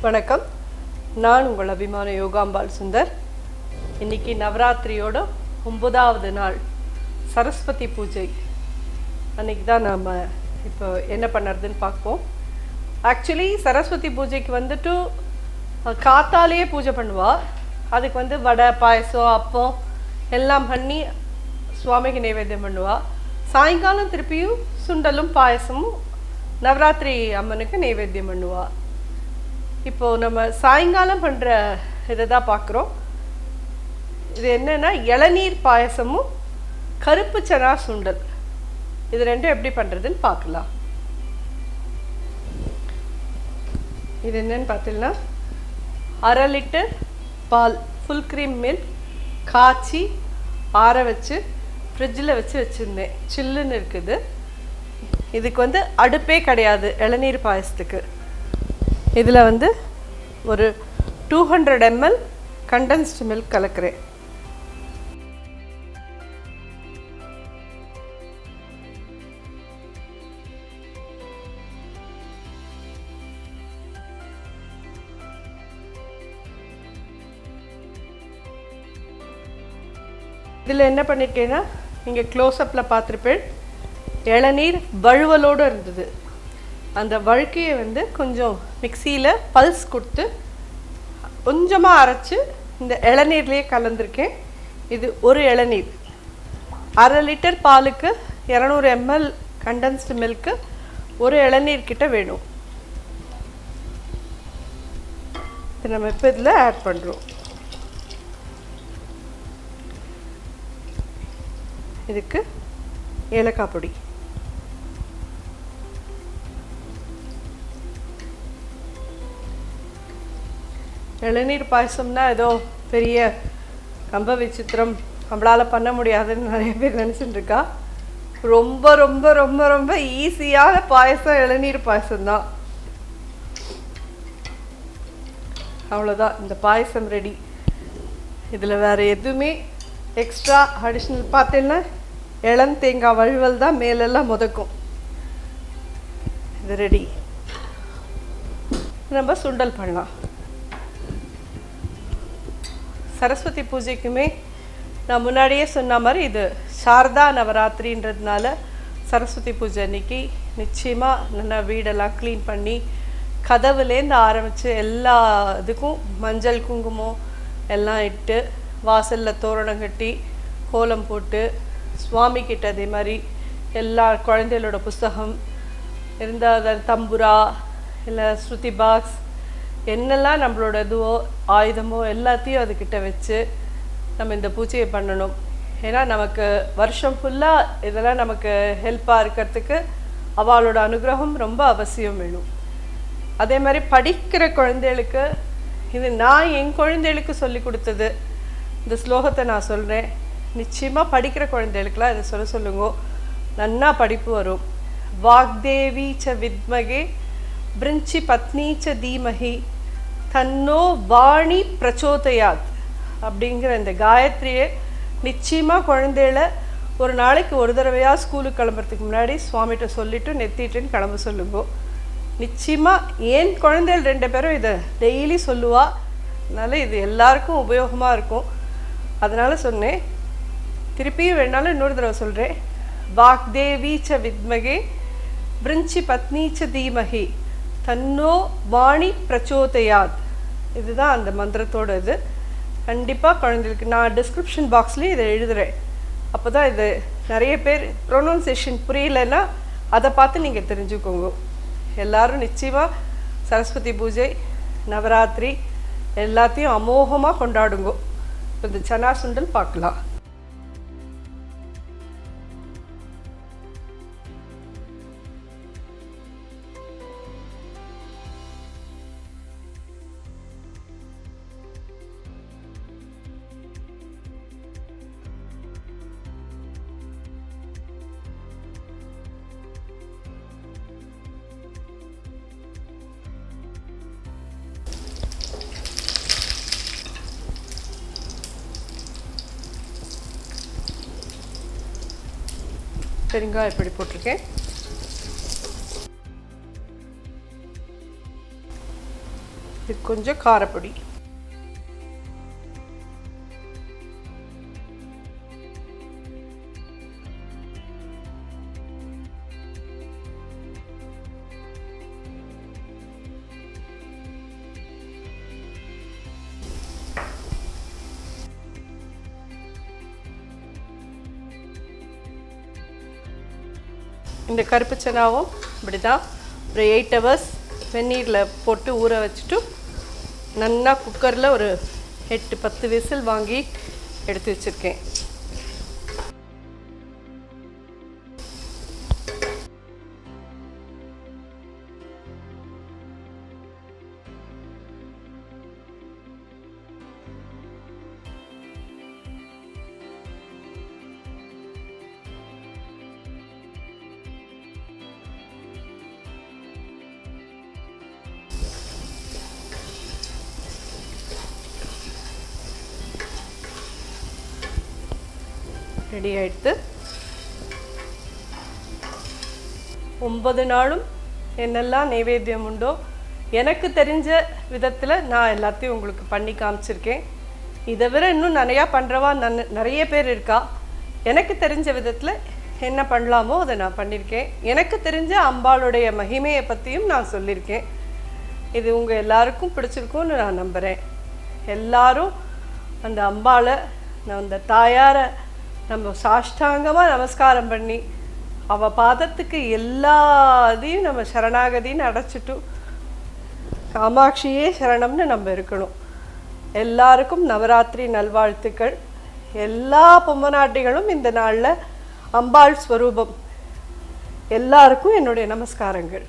வணக்கம். நான் உங்கள் அபிமான யோகாம்பால் சுந்தர். இன்னைக்கு நவராத்திரியோட 9வது நாள் சரஸ்வதி பூஜை. அன்றைக்கி தான் நம்ம இப்போ என்ன பண்ணுறதுன்னு பார்ப்போம். ஆக்சுவலி சரஸ்வதி பூஜைக்கு வந்துட்டு காத்தாலேயே பூஜை பண்ணுவாள். அதுக்கு வடை பாயசம் அப்பம் எல்லாம் பண்ணி சுவாமிக்கு நைவேத்தியம் பண்ணுவாள். சாயங்காலம் திருப்பியும் சுண்டலும் பாயசமும் நவராத்திரி அம்மனுக்கு நைவேத்தியம் பண்ணுவாள். இப்போது நம்ம சாயங்காலம் பண்ணுற இதை தான் பார்க்குறோம். இது என்னென்னா இளநீர் பாயசமும் கருப்பு சனா சுண்டல், இது ரெண்டும் எப்படி பண்ணுறதுன்னு பார்க்கலாம். இது என்னன்னு பார்த்தீங்கன்னா, 1/2 லிட்டர் பால் ஃபுல் க்ரீம் மில்க் காய்ச்சி ஆற வச்சு ஃப்ரிட்ஜில் வச்சுருந்தேன். சில்லுன்னு இருக்குது. இதுக்கு அடுப்பே கிடையாது இளநீர் பாயசத்துக்கு. இதில் ஒரு 200 ml கண்டென்ஸ்டு மில்க் கலக்கிறேன். இதில் என்ன பண்ணியிருக்கேன்னா, இங்கே க்ளோஸ்அப்பில் பார்த்துருப்பேன், இளநீர் வழுவலோடு இருந்தது. அந்த வழுக்கையை கொஞ்சம் மிக்சியில் பல்ஸ் கொடுத்து கொஞ்சமாக அரைச்சி இந்த இளநீர்லேயே கலந்துருக்கேன். இது ஒரு இளநீர். 1/2 லிட்டர் பாலுக்கு 200 ml கண்டென்ஸ்டு மில்க்கு ஒரு இளநீர் கிட்ட வேணும். இது நம்ம இப்போ இதில் ஆட் பண்ணுறோம். இதுக்கு ஏலக்காய் பொடி, இளநீர் பாயசம்னா ஏதோ பெரிய கம்ப விசித்திரம் நம்மளால் பண்ண முடியாதுன்னு நிறைய பேர் நினச்சிட்டு இருக்கா. ரொம்ப ரொம்ப ரொம்ப ரொம்ப ஈஸியான பாயசம் இளநீர் பாயசம்தான். அவ்வளோதான், இந்த பாயசம் ரெடி. இதில் வேறு எதுவுமே எக்ஸ்ட்ரா அடிஷ்னல் பார்த்தீங்கன்னா இளந்தேங்காய் வழுவல் தான் மேலெல்லாம் முதக்கும். இது ரெடி. நம்ம சுண்டல் பண்ணலாம். சரஸ்வதி பூஜைக்குமே நான் முன்னாடியே சொன்ன மாதிரி இது சாரதா நவராத்திரின்றதுனால சரஸ்வதி பூஜை அன்னைக்கு நிச்சயமாக நல்லா வீடெல்லாம் க்ளீன் பண்ணி கதவுலேருந்து ஆரம்பித்து எல்லா இதுக்கும் மஞ்சள் குங்குமம் எல்லாம் இட்டு வாசலில் தோரணம் கட்டி கோலம் போட்டு சுவாமிக்கிட்ட அதே மாதிரி எல்லா குழந்தைகளோட புஸ்தகம் இருந்தால் தம்புரா இல்லை ஸ்ருதி பாக்ஸ் என்னெல்லாம் நம்மளோட இதுவோ ஆயுதமோ எல்லாத்தையும் அதுக்கிட்ட வச்சு நம்ம இந்த பூஜையை பண்ணணும். ஏன்னா நமக்கு வருஷம் ஃபுல்லாக இதெல்லாம் நமக்கு ஹெல்ப்பாக இருக்கிறதுக்கு அவளோட அனுகிரகம் ரொம்ப அவசியம் வேணும். அதே மாதிரி படிக்கிற குழந்தைகளுக்கு இது நான் என் குழந்தைகளுக்கு சொல்லி கொடுத்தது. இந்த ஸ்லோகத்தை நான் சொல்கிறேன். நிச்சயமாக படிக்கிற குழந்தைகளுக்கெல்லாம் இதை சொல்லுங்க. நன்னா படிப்பு வரும். வாக்தேவி ச வித்மகே விரிஞ்சி பத்னி ச தீமஹி தன்னோ வாணி பிரச்சோதயாத் அப்படிங்கிற இந்த காயத்ரியை நிச்சயமாக குழந்தைகளை ஒரு நாளைக்கு ஒரு தடவையாக ஸ்கூலுக்கு கிளம்புறதுக்கு முன்னாடி சுவாமிகிட்ட சொல்லிவிட்டு நெத்திட்டுன்னு கிளம்ப சொல்லுங்க. நிச்சயமாக ஏன் குழந்தைகள் 2 பேரும் இதை டெய்லி சொல்லுவா. அதனால் இது எல்லாருக்கும் உபயோகமாக இருக்கும். அதனால் சொன்னேன். திருப்பியும் வேணாலும் இன்னொரு தடவை சொல்கிறேன். வாக்தேவி ச வித்மகே விரிஞ்சி பத்னி ச தீமஹி தன்னோ வாணி பிரச்சோதயாத். இதுதான் அந்த மந்திரத்தோட இது. கண்டிப்பாக குழந்தைகளுக்கு நான் டிஸ்கிரிப்ஷன் பாக்ஸ்லேயும் இதை எழுதுகிறேன். அப்போ தான் இது நிறைய பேர் ப்ரொனவுன்சியேஷன் புரியலைன்னா அதை பார்த்து நீங்கள் தெரிஞ்சுக்கோங்க. எல்லோரும் நிச்சயமாக சரஸ்வதி பூஜை நவராத்திரி எல்லாத்தையும் அமோகமாக கொண்டாடுங்க. இப்போ இந்த சனா சுண்டல் பார்க்கலாம். பெருங்காயம் இப்படி போட்டிருக்கேன். இது கொஞ்சம் காரப்பொடி. இந்த கருப்பு சன்னாவும் இப்படி தான் ஒரு 8 hours வெந்நீரில் போட்டு ஊற வச்சுட்டு நல்லா குக்கரில் ஒரு 8-10 விசில் வாங்கி எடுத்து வச்சுருக்கேன். ரெடி ஆகிடுது. 9 நாளும் என்னெல்லாம் நைவேத்தியம் உண்டோ எனக்கு தெரிஞ்ச விதத்தில் நான் எல்லாத்தையும் உங்களுக்கு பண்ணி காமிச்சிருக்கேன். இதை விட இன்னும் நிறையா பண்ணுறவா நிறைய பேர் இருக்கா. எனக்கு தெரிஞ்ச விதத்தில் என்ன பண்ணலாமோ அதை நான் பண்ணியிருக்கேன். எனக்கு தெரிஞ்ச அம்பாளுடைய மகிமையை பற்றியும் நான் சொல்லியிருக்கேன். இது உங்கள் எல்லாருக்கும் பிடிச்சிருக்கும்னு நான் நம்புகிறேன். எல்லாரும் அந்த அம்பாளை அந்த தாயாரை நம்ம சாஷ்டாங்கமாக நமஸ்காரம் பண்ணி அவள் பாதத்துக்கு எல்லாத்தையும் நம்ம சரணாகதின்னு அடைச்சிட்டு காமாட்சியே சரணம்னு நம்ம இருக்கணும். எல்லாருக்கும் நவராத்திரி நல்வாழ்த்துக்கள். எல்லா பொம்மநாட்டிகளும் இந்த நாளில் அம்பாள் ஸ்வரூபம். எல்லாருக்கும் என்னுடைய நமஸ்காரங்கள்.